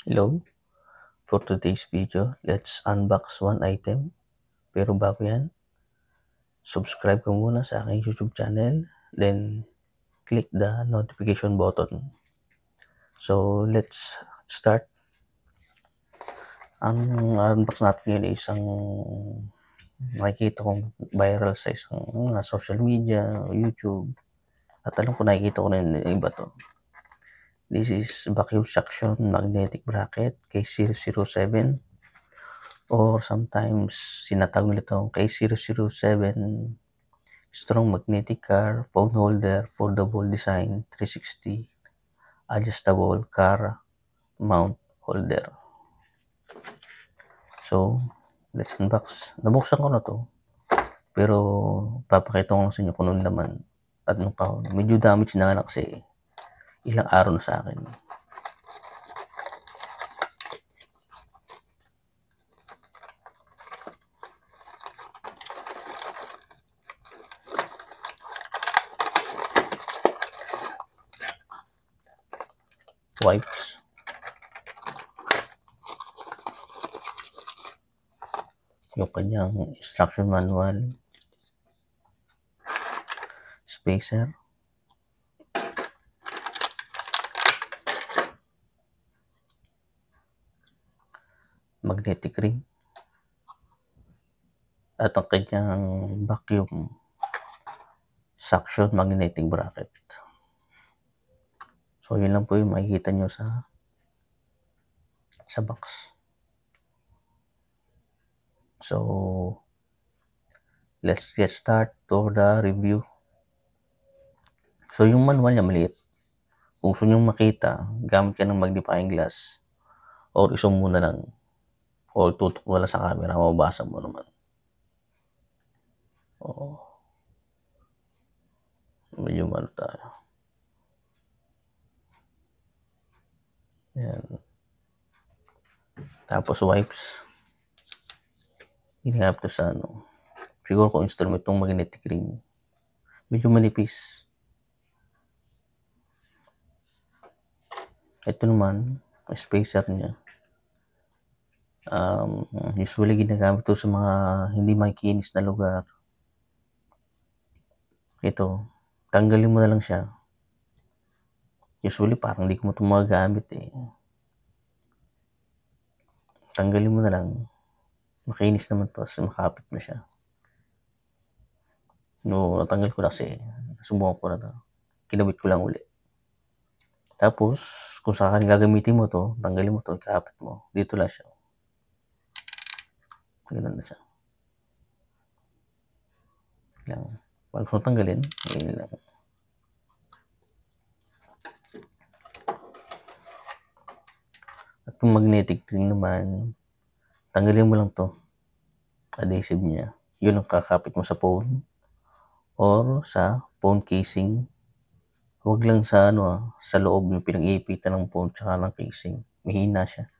Hello, for today's video, let's unbox one item. Pero bago yan, subscribe ka muna sa aking YouTube channel, then click the notification button. So, let's start. Ang unbox natin ngayon ay isang nakikita kong viral sa isang social media, YouTube. At alam ko nakikita ko rin yung iba to. This is vacuum suction magnetic bracket K007. Or sometimes sinatawag nila itong K007 strong magnetic car phone holder foldable design 360 adjustable car mount holder. So let's unbox. Nabuksan ko na to, pero papakita ko sa inyo kung ano naman at nung kahon. Medyo damage na nga kasi ilang araw na sa akin. Wipes, yung kanyang instruction manual, spacer, magnetic ring, at ang kanyang vacuum suction magnetic bracket. So yun lang po yung makikita nyo sa box. So let's get start to the review. So yung manual niya maliit. Kung gusto nyo makita, gamit ka ng magnifying glass or isum muna lang or tutok wala sa camera, mababasa mo naman. Oo. Medyo malo tayo. Yan. Tapos wipes. Hinahap to sa ano. Siguro kung instrument itong magnetic ring. Medyo manipis. Ito naman, spacer niya. Usually ginagamit ito sa mga hindi makikinis na lugar. Ito, tanggalin mo na lang siya. Usually parang hindi ko mo ito magagamit eh. Tanggalin mo na lang. Makinis naman to kasi makapit na siya. No, natanggal ko na kasi subukan ko na to. Kinabit ko lang uli. Tapos, kung saan gagamitin mo to, tanggalin mo to, ikapit mo. Dito lang siya. Ganun na siya. Lang. Pag gusto tanggalin, ayun lang. At yung magnetic ring naman, tanggalin mo lang to. Adhesive niya. Yun ang kakapit mo sa phone or sa phone casing. Huwag lang sa sa loob yung pinag-iipitan ng phone tsaka ng casing. Mahina siya.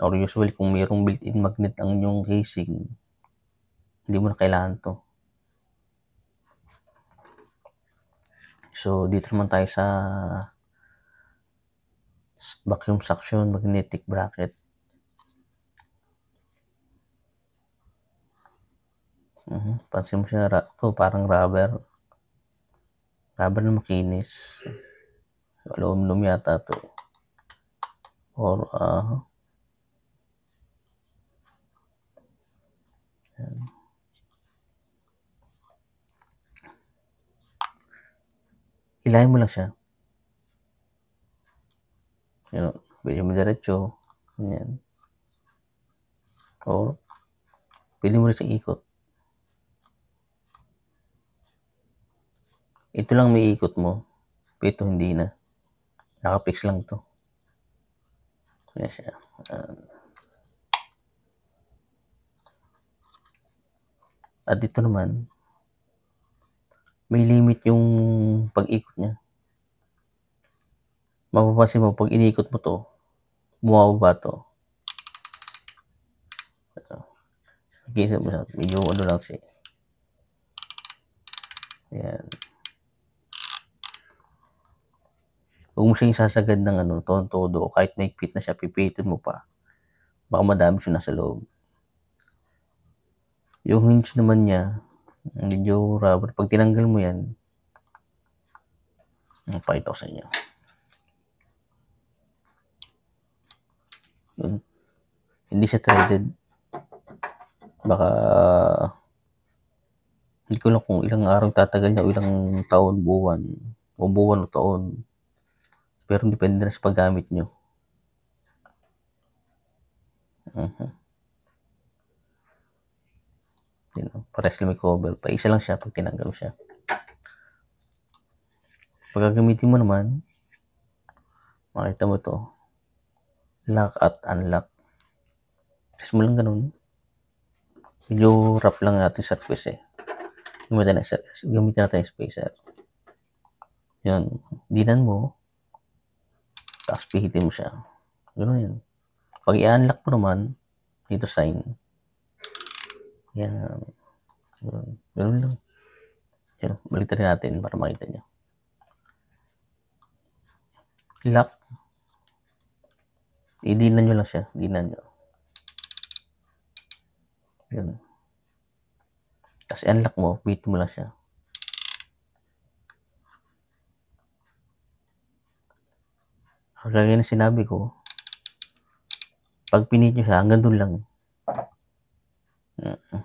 Or usually kung mayroong built-in magnet ang yung casing, hindi mo na kailangan to. So dito naman tayo sa vacuum suction magnetic bracket. Pansin mo siya, to parang rubber na makinis. Aluminum yata to. Or yan. Hilahin mo lang siya. Yan, pwede mo diretso. Yan. Or pwede mo rin siyang ikot. Ito lang may ikot mo. Ito hindi na. Nakapix lang to. Yan siya. At dito naman, may limit yung pag-ikot niya. Mapapansin mo, pag inikot mo to, bumababa to. Nakikita mo siya, medyo ano lang siya. Yan. Huwag mo siyang isasagad ng todo o kahit mahigpit na siya pipitin mo pa, baka madamage yung nasa loob. Yung hinge naman niya, medyo rubber, pag tinanggal mo yan, pakita ko sa inyo. Yun. Hindi siya threaded. Baka hindi ko lang kung ilang araw tatagal niya o ilang taon, buwan o taon. Pero depende na sa paggamit nyo. Pares lang may cover. Paisa lang siya pag tinanggal mo siya. Pag gagamitin mo naman, makita mo to, lock at unlock. Press mo lang ganun. Medyo rough lang natin surface Gamitin natin yung spacer. Yun. Dinan mo. Tapos pihitin mo siya. Ganun yun. Pag i-unlock mo naman, dito sign. Yan. Ganun lang. Yan. Baliktad natin para makita nyo. Lock. I-dinan nyo lang siya. Dinan nyo. Yun. Tapos i-unlock mo, bit mo lang siya. Kagaya na sinabi ko, pag pinit nyo siya, hanggang doon lang.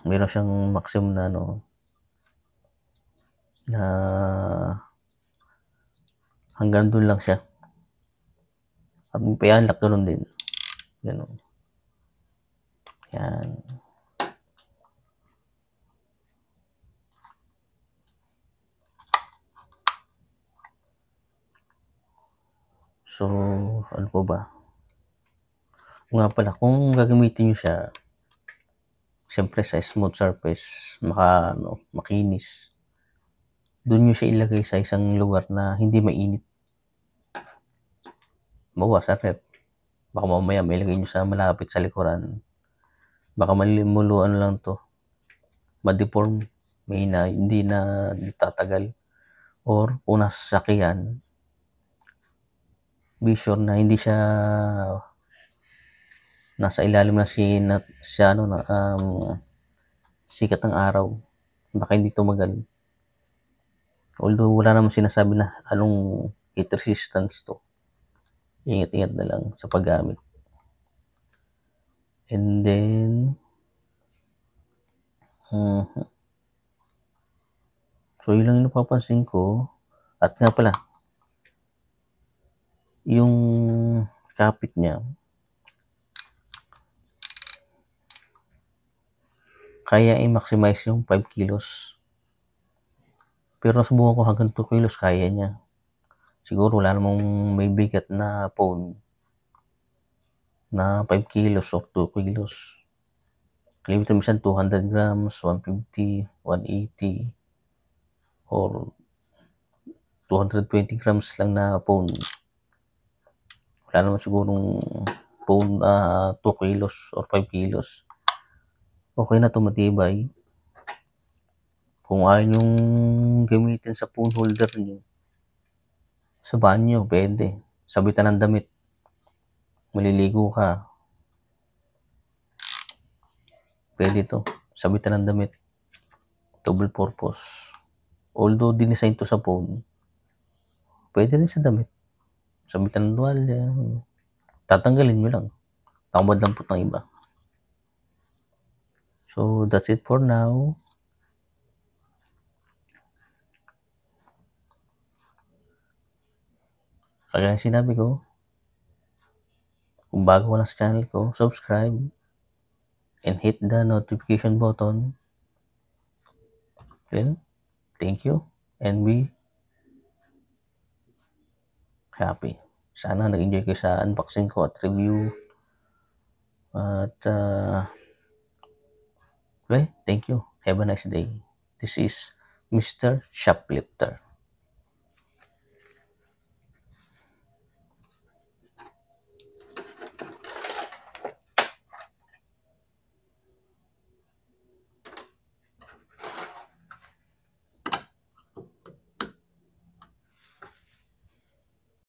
Meron siyang maximum na na hanggang doon lang siya. At i-unlock doon din. Ganun. Yan. So, ano po ba? Nga pala, kung gagamitin nyo siya, siyempre sa smooth surface, makinis, doon nyo siya ilagay sa isang lugar na hindi mainit. Bawa sa rep. Baka mamaya may ilagay nyo sa malapit sa likuran. Baka malimuluan lang to. Ma-deform. Hindi na tatagal. Or kung nasa sasakyan, be sure na hindi siya nasa ilalim na sikat ng araw. Baka hindi tumagal. Although wala namang sinasabi na anong heat resistance to. Ingat-ingat na lang sa paggamit. And then so yun lang yung napapansin ko. At nga pala, yung kapit niya, kaya i-maximize yung 5 kilos. Pero nasubukan ko hanggang 2 kilos kaya niya. Siguro wala namang may bigat na phone na 5 kilos o 2 kilos. Limited minsan 200 grams, 150, 180, or 220 grams lang na phone. Wala naman sigurong phone 2 kilos or 5 kilos. Okay na to, matibay. Kung ayaw yung gamitin sa phone holder nyo, sa banyo, pwede. Sabitan ng damit. Maliligo ka. Pwede to. Sabitan ng damit. Double purpose. Although dinesign to sa phone, pwede rin sa damit. Sabitan ng tuwalya. Tatanggalin nyo lang. Tamad lang po ng iba. So, that's it for now. Kagaya sinabi ko, kung bago ka na sa channel ko, subscribe and hit the notification button. Well, thank you and be happy. Sana nag-enjoy kayo sa unboxing ko at review. At well, thank you. Have a nice day. This is Mr. Shoplifter.